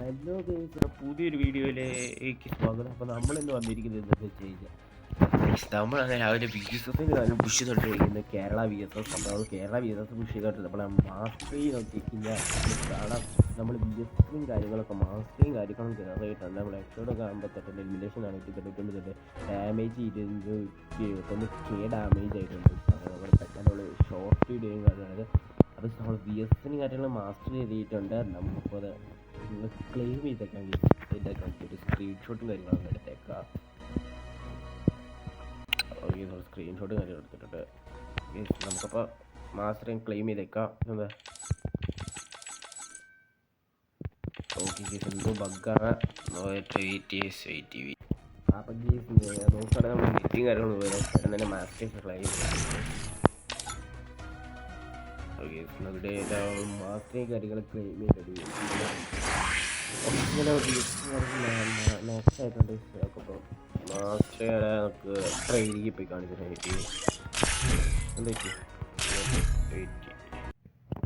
Hello guys, പുതിയൊരു വീഡിയോയിലേക്ക് സ്വാഗതം. അപ്പോൾ നമ്മളിന്ന് വന്നിരിക്കുന്നത് എന്താണെന്ന് വെച്ച് കഴിഞ്ഞാൽ നമ്മളങ്ങനെ രാവിലെ ബി എസ് എഫിന് കാര്യം പുഷ് ചെയ്തുകൊണ്ടിരിക്കുന്നത് കേരള ബി എസ് എഫ്. നമ്മൾ Kerala B S F push ചെയ്തോട്ട് നമ്മളെ മാസ്റ്ററി നോക്കി കഴിഞ്ഞാൽ കാണാം. നമ്മൾ ബി എസ് എഫും കാര്യങ്ങളൊക്കെ മാസ്റ്ററിയും കാര്യങ്ങളും കയറിയിട്ടുണ്ട്. നമ്മൾ എക്സോഡൊക്കെ 58 എലിമിനേഷൻ ആണ് 99 ഡാമേജ് 221 കെ ഡാമേജ് ആയിട്ടുണ്ട്. നമ്മൾ പെട്ടെന്നുള്ള ഷോർട്ട് വീഡിയോയും കാര്യമാണ്. അപ്പോൾ നമ്മൾ ബി എസ് എഫിന് കാര്യങ്ങൾ മാസ്റ്റർ ചെയ്തിട്ടുണ്ട്. നമുക്കപ്പോൾ അത് ക്ലെയിം ചെയ്തേക്കാൻ ഒരു സ്ക്രീൻഷോട്ടും കാര്യങ്ങളൊന്നും എടുത്തേക്കാം. ഓക്കെ, നമ്മൾ സ്ക്രീൻഷോട്ടും കാര്യങ്ങൾ എടുത്തിട്ടുണ്ട്. നമുക്കപ്പോൾ മാസ്റ്ററിങ് ക്ലെയിം ചെയ്തേക്കാം. എന്താ ഓക്കെ കേസ്, എന്തോ ബഗ്ഗാണ്. അപ്പം കേസ് നോക്കുകയാണെങ്കിൽ നമ്മൾ മീറ്റിംഗ് കാര്യങ്ങളും പെട്ടെന്ന് തന്നെ മാസ്റ്റേഴ്സ് ക്ലെയിം ഇവിടെ മാസ്റ്ററിങ് കാര്യങ്ങൾ ക്ലെയിം ചെയ്തത് നെക്സ്റ്റ് ആയിട്ടുണ്ട്. അപ്പോൾ മാസ്റ്ററെ നമുക്ക് ട്രെയിനിങ് പോയി കാണിക്കാനായിട്ട്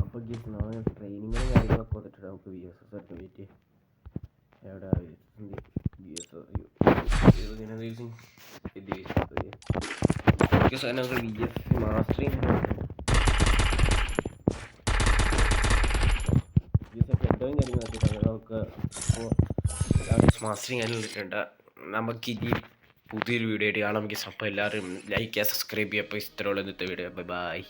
അപ്പോൾ ട്രെയിനിങ്ങും കാര്യങ്ങളൊക്കെ വന്നിട്ടുണ്ട്. നമുക്ക് ബി എസ് എസ് സർട്ടിഫിക്കറ്റ് എവിടെ ബി എസ് നമുക്ക് ബി എസ് മാസ്റ്ററിങ് നമുക്ക് മാസ്റ്ററിങ് അതിലിട്ടുണ്ട്. നമുക്കിനി പുതിയൊരു വീഡിയോ ആയിട്ട് കാണാം. നമുക്ക് അപ്പോൾ എല്ലാവരും ലൈക്ക് ചെയ്യുക, സബ്സ്ക്രൈബ് ചെയ്യുക. അപ്പോൾ ഇത്രയുള്ള ഇന്നത്തെ വീഡിയോ. ബൈ.